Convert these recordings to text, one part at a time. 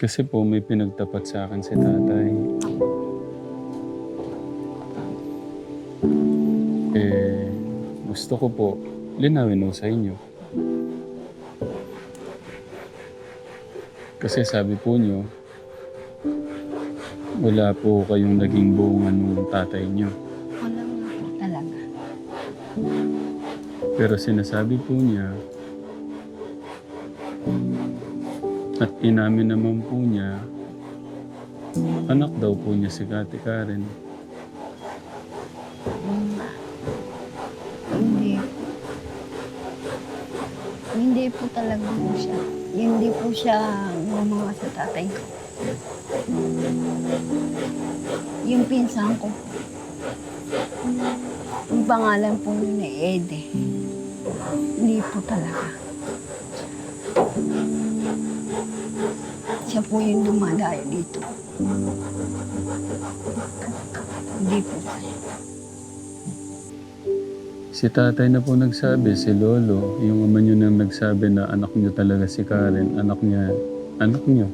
Kasi po may pinagtapat sa akin si tatay. Eh, gusto ko po linawin mo sa inyo. Kasi sabi po niyo, wala po kayong naging buungan ng tatay niyo. Wala nga po talaga. Pero sinasabi po niya, at inamin naman po niya, anak daw po niya si Ate Karen. Hindi. Hindi po talaga po siya. Hindi po siya gumawa sa tatay ko. Yung pinsan ko po. Yung pangalan po yun na Ede. Hindi po talaga. Siya po yung dumadayo dito. Hindi po siya. Si tatay na po nagsabi, si Lolo, yung ama niyo nang nagsabi na anak niyo talaga si Karen, anak niyo.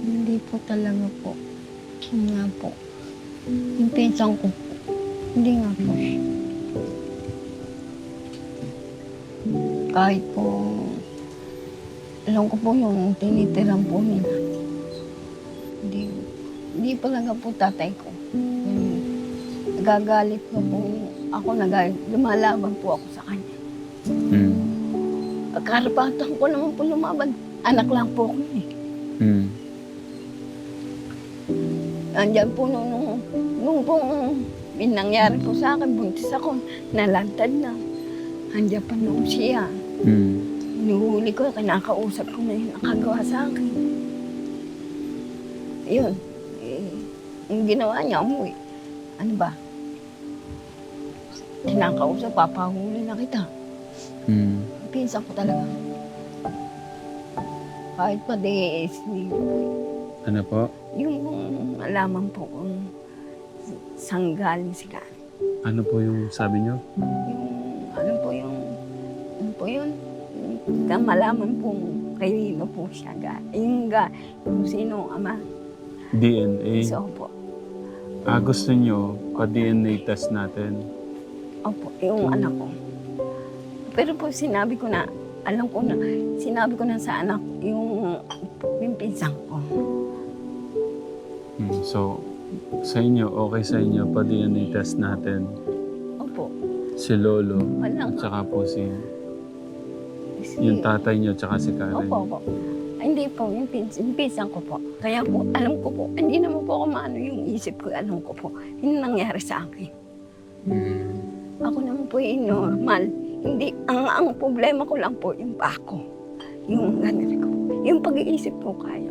Hindi po talaga po. Yun nga po. Yung pinsan ko po. Hindi nga po siya. Kahit po, alam ko po yung tinitiran po nila. Hindi talaga po tatay ko. Nagagalit ko po ako, lumalaban po ako sa kanya. Karapatan ko naman po lumaban. Anak lang po ako yun eh. Andiyan po nung pong may nangyari po sa akin, buntis ako, nalantad na. Andiyan pa noon siya. Inuhuli ko, kinakausap ko na yung nakagawa sa akin. Yun. Yung ginawa niya, umuwi. Ano ba? Kinakausap, papahuli na kita. Pinsan ko talaga. Kahit pa hindi ko. Ano po? Yung alaman po kung saan galing si Karen. Ano po yung sabi niyo? Ano po yun? Malaman po kanino po siya galing. Kung sino ang ama. DNA? So po. Gusto niyo pa-DNA test natin? Opo, yung anak ko. Pero po sinabi ko na sa anak, yung pinsan ko. So, sa inyo, okay sa inyo pa-DNA test natin? Opo. Si Lolo, Wala at nga. saka po yung tatay niyo, at saka si Karen. Opo. Ay, hindi po, yung pinsan ko po. Kaya po, alam ko po, hindi naman po ako maano yung isip ko, alam ko po, yung nangyari sa akin. Ako naman po yung normal. Hindi, ang problema ko lang po, yung pako. Yung ganun ko. Yung pag-iisip ko kaya.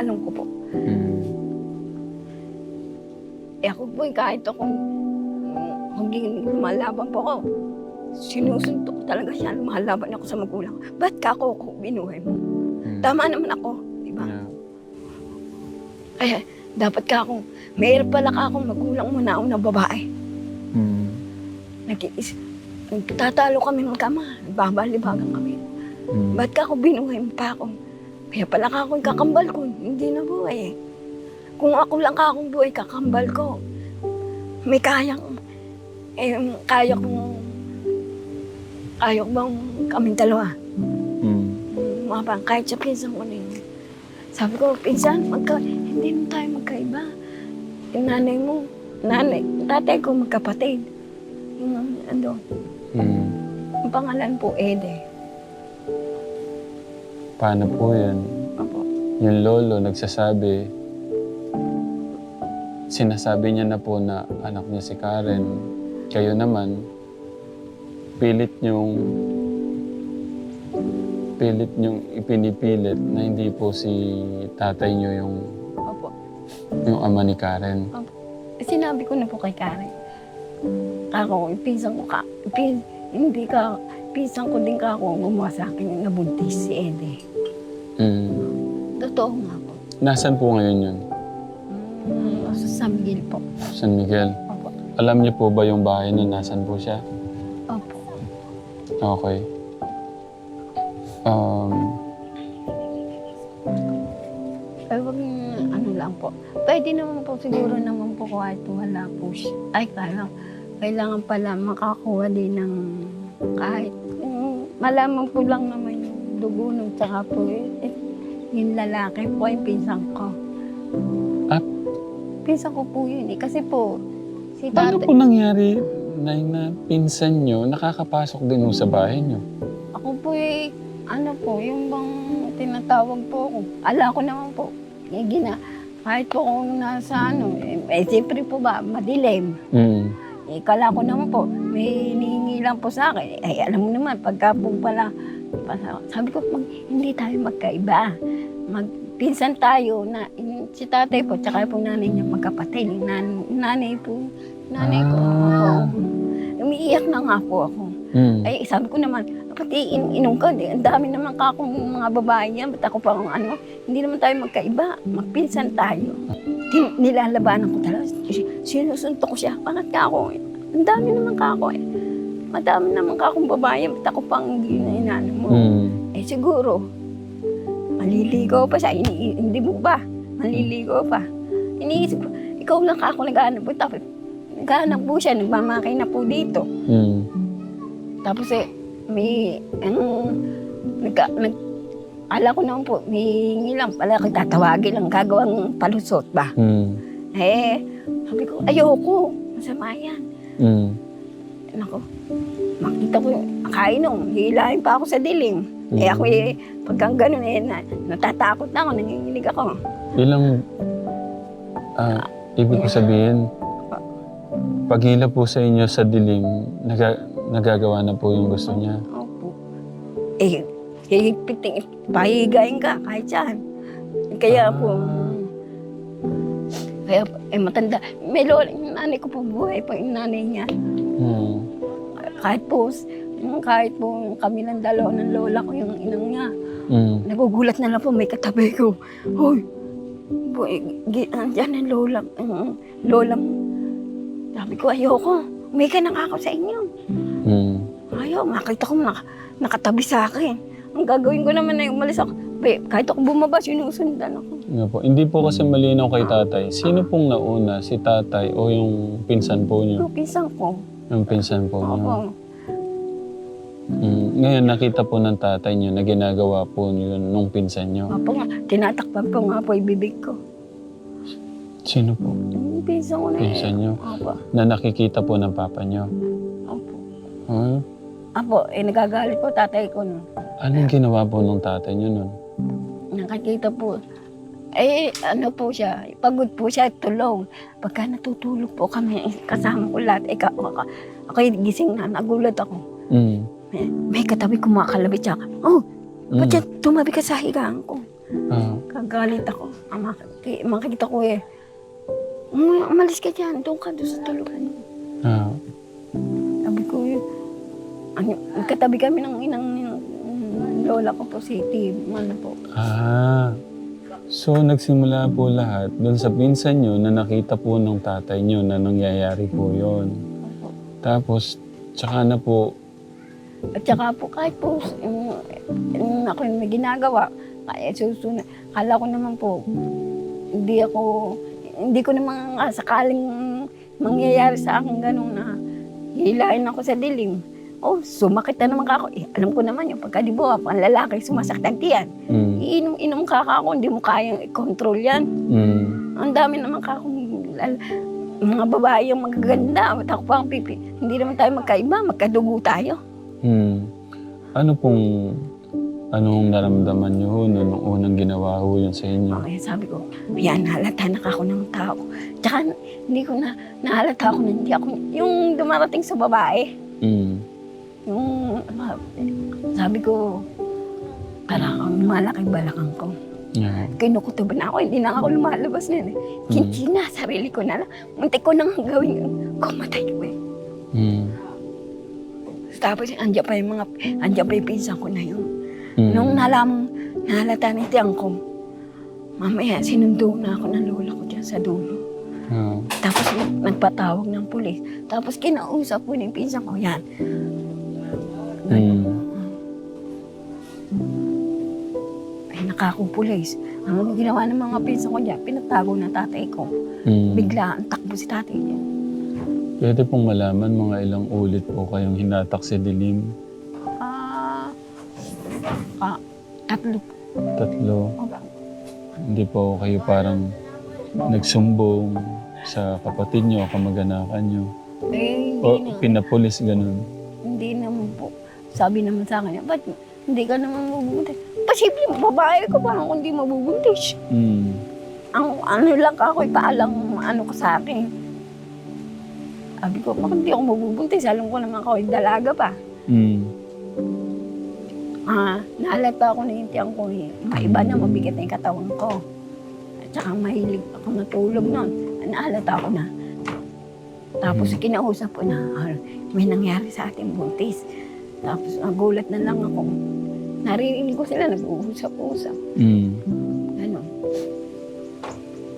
Alam ko po. Ako po, kahit ako, magiging lumalaban po ako, sinusuntok talaga siya, lumalaban ako sa magulang. Ba't ka ako binuhay mo? Tama naman ako, di ba? Yeah. Kaya, dapat ka akong, mayroon pala ka akong magulang mo na na babae. Nag-iisip, tatalo kami magkama, babalibagan kami. Ba't ka ako binuhay mo pa ako? Kaya pala ka akong kakambal ko, hindi na buhay eh. Kung ako lang ka akong buhay, kakambal ko. May kaya bang kaming dalawa? Kahit sa pinsan ko na yun. Sabi ko, pinsan, hindi mo tayo magkaiba. Yung tatay ko magkapatid. Yung yung pangalan po, Ede. Paano po yan? Opo. Yung lolo nagsasabi, sinasabi niya na po na anak niya si Karen. Kayo naman, pilit niyong ipinipilit na hindi po si tatay niyo Opo. yung ama ni Karen. Opo. Sinabi ko na po kay Karen. Ako, pinsan ko pinsan ko din ka ako gumawa sa akin yung nabuntis si Ede. Totoo nga po. Nasaan po ngayon yun? Sa San Miguel po. San Miguel. Opo. Alam niyo po ba yung bahay na nasaan po siya? Opo. Okay. Ay, wag ano lang po. Pwede naman po siguro naman po kahit wala po siya. Ay, kailangan pala makakuha din ng kahit malaman po lang naman yung dugo nung tsaka po yung lalaki po, yung pinsan ko. Ah? Pinsan ko po yun eh. Kasi po, si Paano tatay, po nangyari na pinsan nyo nakakapasok din ho sa bahay nyo? ako po ano po, yung bang tinatawag po ako. Ala ko naman po. Kahit po kung nasa siyempre po ba, madilim. Kala ko naman po, may hinihingi lang po sa akin. Ay, alam mo naman, pagka po pala, sabi ko, hindi tayo magkaiba. Magpinsan tayo na si tatay po, tsaka po nanay niya magkapatid. Nanay ko. Umiiyak na nga po ako. Ay, sabi ko naman, pati inom ka, ang dami naman kakong mga babae niya, ba't ako pa hindi naman tayo magkaiba, magpinsan tayo. Nilalabanan ko talaga, sinusuntok ko siya, bakit ka ako? Ang dami naman kako eh. Madami naman kakong babae, ba't ako pang hindi na inano mo? Eh siguro, maliligaw pa siya, hindi mo ba? Maliligaw pa. Iniisip ko, ikaw lang kako nag-aanap po, tapos nag-aanap po siya, nagmamakay na po dito. Tapos ala ko naman po, may lang pala, tatawagin lang, gagawang palusot ba? Sabi ko, ayoko, masama yan. Nako, makita ko yung kainom, hilahin pa ako sa dilim. Ako pagkang ganun natatakot na ako, nanginginig ako. Ibig ko sabihin, paghila po sa inyo sa dilim, nagagawa na po yung gusto niya. Opo. Higpiting, pahigayin ka, kahit saan. Kaya matanda. May lola, yung nanay ko po buhay pa, yung nanay niya. Kahit po kami ng dalawa ng lola ko, yung inang niya. Nagugulat na lang po, may katabi ko. Hoy, andyan ang lola mo. Sabi ko, ayoko. May ka nang ako sa inyo. Ayaw, makita ko nakatabi sa akin. Ang gagawin ko naman ay umalis ako. Kahit ako bumaba, sinusundan ako. Nga po. Hindi po kasi malinaw kay tatay. Sino pong nauna? Si tatay o yung pinsan po niyo? Yung pinsan ko. Yung pinsan po niyo? Oo. Ngayon nakita po ng tatay niyo na ginagawa po niyo nung pinsan niyo? Opo nga, tinatakpan po nga po yung bibig ko. Sino po? Yung pinsan ko na Pinsan niyo? Opo. Na nakikita po ng papa niyo? Opo. Huh? Nagagalit po tatay ko nun. Anong ginawa po ng tatay niyo nun? Nakikita po. Ano po siya, pagod po siya, tulog. Pagka natutulog po kami, kasama ko lahat. Ako gising na, nagulat ako. May katabi kumakalabit siya. Ba't yan, tumabi ka sa higaan ko? Kagalit ako. Makikita ko umalis ka dyan, doon ka doon sa tulugan. Sabi ko katabi kami ng inang lola ko po, si Tim. Po. So nagsimula po lahat doon sa pinsan nyo na nakita po ng tatay nyo na nangyayari po yon. Tapos, tsaka na po. At tsaka po, kahit po, ako yung may ginagawa, kaya susunod. Kala ko naman po, hindi ko naman sakaling mangyayari sa akin gano'n na hilahin ako sa dilim. Sumakit na naman ako. Alam ko naman yung pagkadibuha, ang lalaki sumasaktan tiyan. Iinom ka ako, hindi mo kayang i-control yan. Ang dami naman ka akong mga babae yung magaganda. Ba't ako pa ang pipi? Hindi naman tayo magkaiba, magkadugo tayo. Anong naramdaman niyo ho nung unang ginawa ho yun sa inyo? Sabi ko, nahalata na ako ng tao. Tsaka hindi ko nahalata ako na hindi ako, yung dumarating sa babae. Yung, sabi ko, parang malaking balakang ko. Kinukutuban ako, hindi na ako lumalabas na yun. Hindi na, sarili ko na lang. Muntik ko nang gawin, kumatay ko . Tapos andiyan pa yung pinsan ko na yun. Nung nahalata ng tiyang ko, mamaya sinundo na ako ng lola ko dyan sa dulo. Tapos nagpatawag ng pulis. Tapos kinausap ko ng pinsan ko, yan. Ay, nakakong pulis. Ang ginawa ng mga pinsan ko dyan, pinatago ng tatay ko. Bigla ang takbo si tatay niya. Pwede pong malaman mga ilang ulit po kayong hinatak si Dilim? Tatlo. Tatlo. Opo. Hindi po kayo parang nagsumbong sa kapatid nyo, kamag-anakan nyo? Eh, O hindi na. pinapulis ganun? Hindi naman po. Sabi naman sa akin, ba't hindi ka naman mabubuntis? Posible, babae ko parang kung hindi mabubuntis. Ang ano lang ako, ipaalang ano ko sa akin. Sabi ko, bakit hindi ako mabubuntis? Alam ko naman ako, dalaga pa. Nahalata ako na yung tiyang ko. Maiba na, mabigat na yung katawan ko. At saka mahilig ako natulog nun. Nahalata ako na. Tapos kinausap ko na, may nangyari sa ating buntis. Tapos nagulat na lang ako. Narinig ko sila nag-uusap-usap. Ganon.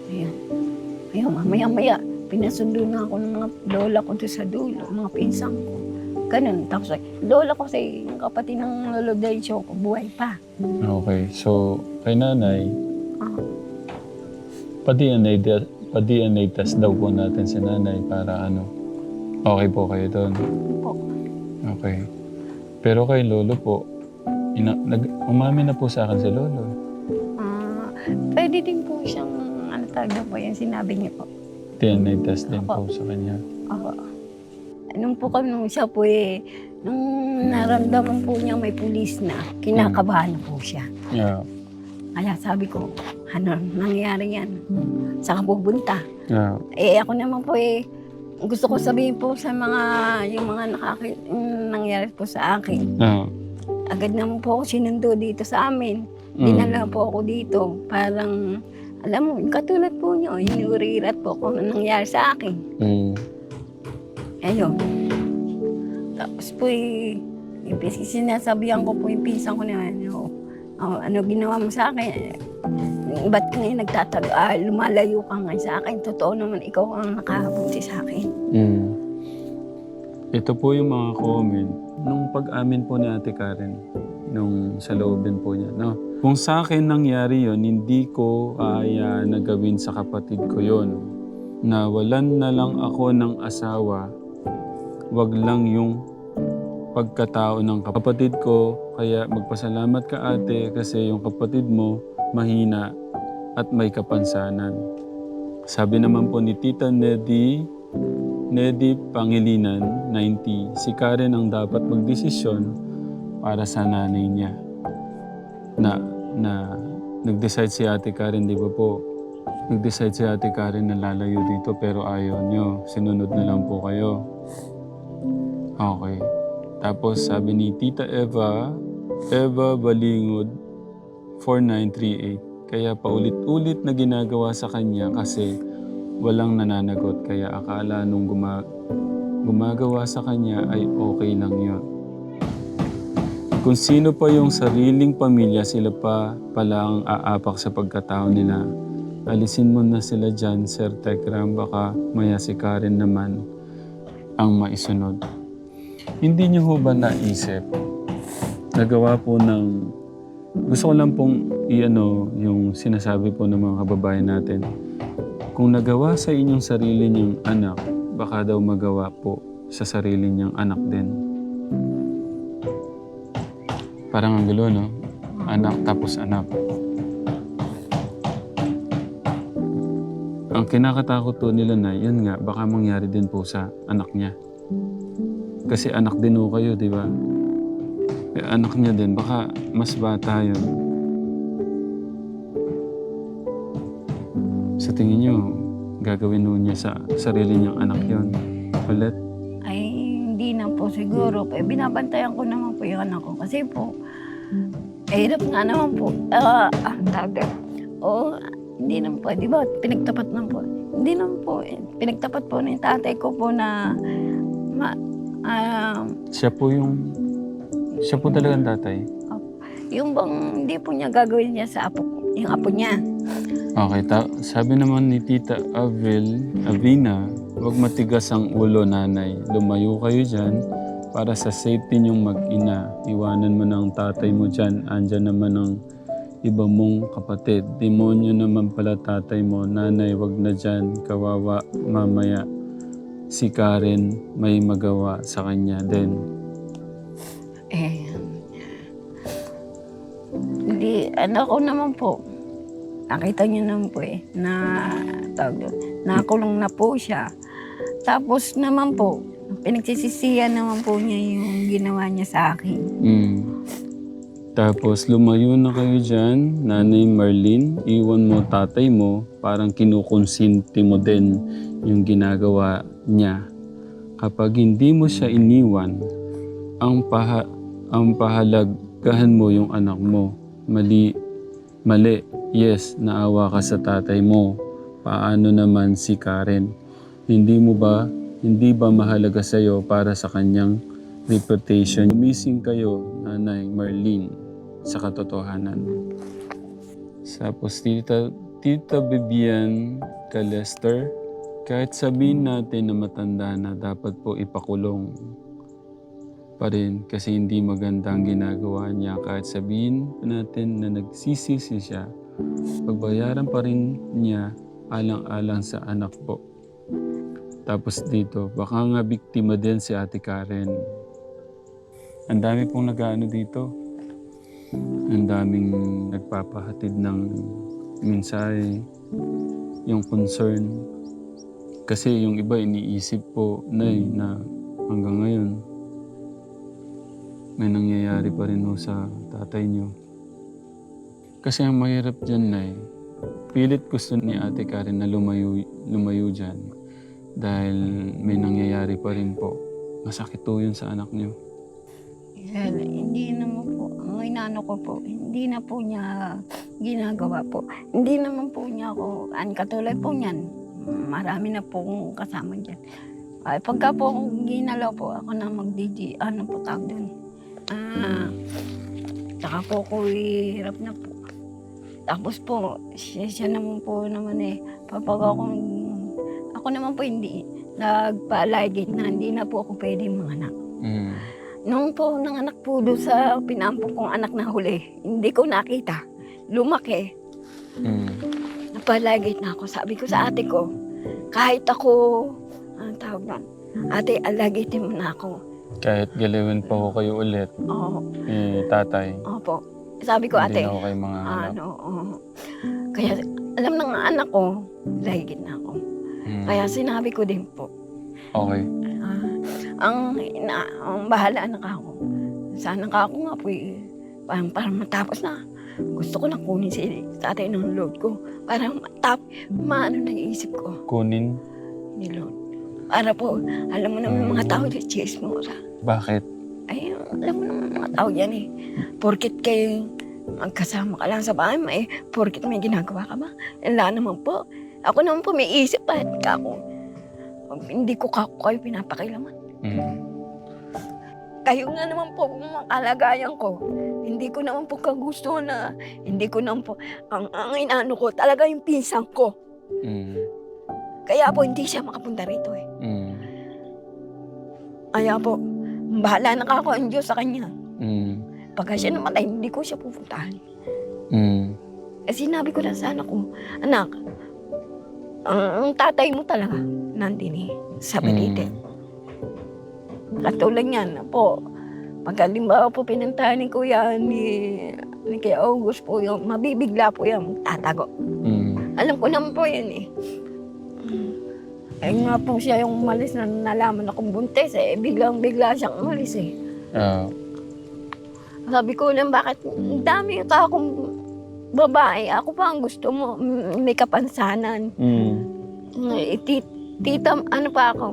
Ayun. Ayun, mamaya-maya, pinasundo na ako ng mga lola ko doon sa dulo, mga pinsang ko. Ganon. Tapos lola ko kasi yung kapatid ng lolo Daicho ko, buhay pa. Okay. So, kay nanay, Ah, pa-DNA test daw po natin si nanay para ano. Okay po kayo doon? po. Okay. Pero kay lolo po, umamin na po sa akin si lolo. Pwede din po siyang, ano tawag po yan, sinabi niya po. DNA test din Opo. po sa kanya. Ako. Nung po kami, nung siya po nung naramdaman po niya may pulis na, kinakabahan na po siya. Yeah. Kaya sabi ko, ano, nangyari yan. Saan ka pupunta? Yeah. Ako naman po gusto ko sabihin po sa mga, yung mga nangyari po sa akin. Yeah. Agad naman po ako sinundo dito sa amin. Dinala po ako dito. Parang, alam mo, katulad po niyo, inurirat po kung ano nangyari sa akin. Ayun. Tapos po sinasabihan ko po yung pinsan ko na ano ginawa mo sa akin? Ba't ka ngayon lumalayo ka ngayon sa akin? Totoo naman, ikaw ang nakahabunti sa akin. Ito po yung mga comment nung pag-amin po ni Ate Karen nung sa loobin po niya. No? Kung sa akin nangyari yon, hindi ko na gawin sa kapatid ko yon. Nawalan na lang ako ng asawa, wag lang yung pagkatao ng kapatid ko. Kaya magpasalamat ka ate kasi yung kapatid mo mahina at may kapansanan. Sabi naman po ni Tita Nedy Pangilinan, 90, si Karen ang dapat magdesisyon para sa nanay niya. Na nag-decide si Ate Karen, di ba po? Nag-decide si Ate Karen na lalayo dito pero ayaw nyo. Sinunod na lang po kayo. Okay. Tapos sabi ni Tita Eva Balingod, 4938. Kaya paulit-ulit na ginagawa sa kanya kasi walang nananagot. Kaya akala nung gumagawa sa kanya ay okay lang yun. Kung sino pa yung sariling pamilya, sila pa pala ang aapak sa pagkatao nila. Alisin mo na sila dyan, Sir Tekram, baka maya si Karen naman ang maisunod. Hindi niyo ho ba naisip? Nagawa po ng... Gusto ko lang pong yung sinasabi po ng mga kababayan natin. Kung nagawa sa inyong sarili niyang anak, baka daw magawa po sa sarili niyang anak din. Parang ang gulo, no? Anak tapos anak. Ang kinakatakot po nila na, yun nga, baka mangyari din po sa anak niya. Kasi anak din po kayo, di ba? Anak niya din, baka mas bata yun. Sa tingin niyo, gagawin niya sa sarili niyang anak yun? Ulit? Ay, hindi na po siguro. Binabantayan ko naman po yung anak ko. Kasi po, hirap nga naman po. Hindi naman po. Di ba, pinagtapat naman po. Hindi naman po. Pinagtapat po ng tatay ko po na Siya po talagang tatay? yung bang hindi po niya gagawin niya sa yung apo niya. Okay, sabi naman ni Tita Avina, huwag matigas ang ulo nanay. Lumayo kayo dyan para sa safety niyong mag-ina. Iwanan mo ng tatay mo dyan. Andyan naman ang iba mong kapatid. Demonyo naman pala tatay mo. Nanay, wag na dyan. Kawawa mamaya. Si Karen may magawa sa kanya din. Eh, hindi, ano ko naman po. Nakita niyo naman po na tawag doon, nakulong na po siya. Tapos naman po, pinagsisisihan naman po niya yung ginawa niya sa akin. Tapos lumayo na kayo dyan, Nanay Marlene, iwan mo tatay mo, parang kinukonsinti mo din yung ginagawa niya. Kapag hindi mo siya iniwan, ang pahalagahan mo yung anak mo. Mali, yes, naawa ka sa tatay mo. Paano naman si Karen? Hindi ba mahalaga sa'yo para sa kanyang reputation? Missing kayo, Nanay Marlene, sa katotohanan. Tapos Tita Vivian Calester, kahit sabihin natin na matanda na, dapat po ipakulong pa rin kasi hindi maganda ang ginagawa niya. Kahit sabihin natin na nagsisisi siya, pagbayaran pa rin niya alang-alang sa anak po. Tapos dito, baka nga biktima din si Ate Karen. Ang dami pong nag-ano dito. Ang daming nagpapahatid ng mensahe, yung concern. Kasi yung iba iniisip po, Nay, na hanggang ngayon, may nangyayari pa rin ho sa tatay niyo. Kasi ang mahirap dyan, Nay, pilit gusto ni Ate Karen na lumayo dyan dahil may nangyayari pa rin po. Masakit po yun sa anak niyo. Well, hindi naman po, ang inano ko po, hindi na po niya ginagawa po. Hindi naman po niya ako, katulad po niyan, marami na pong kasama dyan. Ay, pagka po ginalaw po, ako na mag-DJ, ano po tawag doon. Tsaka po ko hirap na po. Tapos po, siya naman po papag ako naman po hindi, nagpalagit na hindi na po ako pwede manganak. Nung po nanganak po doon sa pinampong kong anak na huli, hindi ko nakita. Lumaki. Napalagit na ako. Sabi ko sa ate ko, kahit ako, ang tawag na, ate, alagitin mo na ako. Kahit galawin pa ho kayo ulit, Oo. tatay, Opo. Sabi ko, ate, hindi na ho kayo mga anak. Kaya alam ng anak ko, lahigit na ako. Kaya sinabi ko din po, Okay. ang bahala na ako. Sana ka ako nga po para matapos na. Gusto ko lang kunin si tatay ng load ko. Para maano na iisip ko Kunin? ni Lord. Para po, alam mo naman mga tao na chismosa. Bakit? Ay, alam mo naman mga tao yan eh. Porkit kayo magkasama ka lang sa bahay, porkit may ginagawa ka ba? Wala naman po. Ako naman po may isip pa. Hindi ko kayo pinapakilaman. Kayo nga naman po ang kalagayan ko. Hindi ko naman po kagusto na, hindi ko naman po, ang inaano ko, talaga yung pinsang ko. Kaya po hindi siya makapunta rito eh. Kaya po, bahala na ako ang Diyos sa kanya. Pagka siya namatay, hindi ko siya pupuntahan. Kasi sinabi ko na sa anak ko, anak, ang tatay mo talaga, nandini, sa Balite. Katulad niyan po, pagkalimbawa po pinuntahan ni Kuya, ni Kuya August po, yung mabibigla po yung tatago. Alam ko naman po yun eh. Ayun nga po siya yung umalis na nalaman akong buntis eh. Biglang-bigla siyang umalis eh. Sabi ko lang, bakit dami ka akong babae? Ako pa ang gusto mo, may kapansanan. Tita, ano pa ako?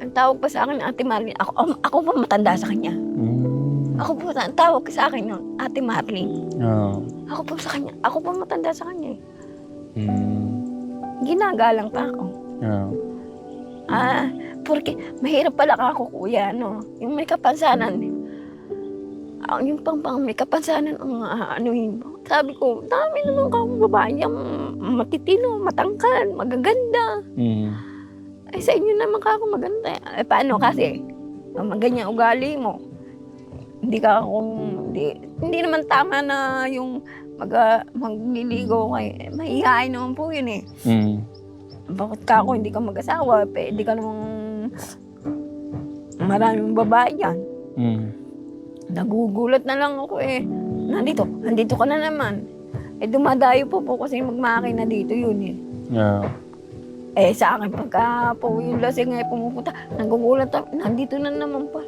Ang tawag pa sa akin, Ate Marlene. Ako pa matanda sa kanya. Ako po, ang tawag sa akin nun, Ate Marlene. Ako po sa kanya. Ako pa matanda sa kanya eh. Ginagalang pa ako. Porque mahirap pala ako, kuya, no? Yung may kapansanan. Yung pang may kapansanan ang anuhin mo. Sabi ko, dami naman kang babae yung matitino, matangkad, magaganda. Ay, sa inyo naman ka ako maganda. Eh, paano kasi? Ganyan ugali mo. Hindi naman tama na yung magliligo kay mahihain naman po yun eh. Bakit ka ako hindi ka mag-asawa? Pwede ka namang maraming babae yan. Nagugulat na lang ako eh. Nandito ka na naman. Eh dumadayo po kasi magmakina dito yun eh. Yeah. Eh sa akin pagka po yung lasing ay pumupunta, nagugulat ako, nandito na naman pa.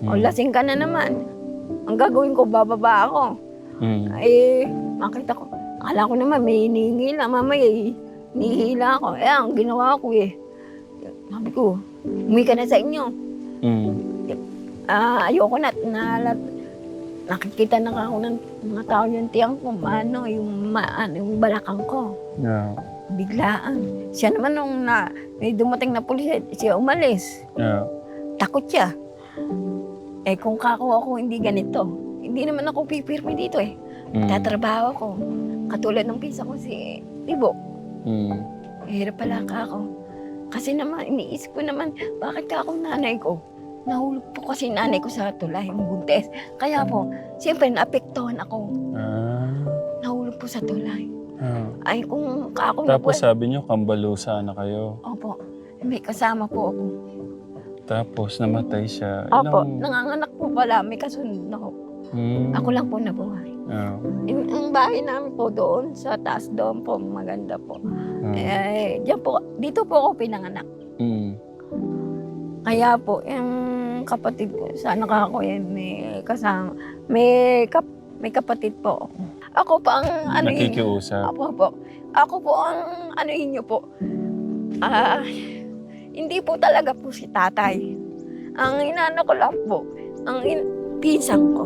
O lasing ka na naman. Ang gagawin ko, bababa ako. Eh, makita ko. Akala ko naman may hinihingi lang. Mamaya hinihila ako. Eh, ang ginawa ko eh. Sabi ko, umuwi ka na sa inyo. Ayoko na. Nakikita na ako ng mga tao yung tiyang ko. Yung balakang ko. Yeah. Biglaan. Siya naman nung may dumating na pulis, siya umalis. Yeah. Takot siya. Eh kung ako hindi ganito, hindi naman ako pipirme dito eh. Tatrabaho ko. Katulad ng pisa ko si Tibo. Hirap pala ako. Kasi naman, iniisip ko naman, bakit ako nanay ko? Nahulog po kasi nanay ko sa tulay, yung buntes. Kaya po, siyempre naapektuhan ako. Nahulog po sa tulay. Ay kung ako na po. Tapos sabi niyo, kambalusa na kayo. Opo, may kasama po ako. Tapos namatay siya. Opo, nanganganak po pala, may kasunod ako. Ako lang po nabuhay. Ang bahay namin po doon, sa taas doon po, maganda po. Eh, diyan po, dito po ako pinanganak. Kaya po, yung kapatid ko, sa anak ako yan, may kasama, may kapatid po ako. Ako po ang ano nakikiusap. Ako po ang ano inyo po. Hindi po talaga po si tatay. Ang inano ko lang po, ang pinsan ko.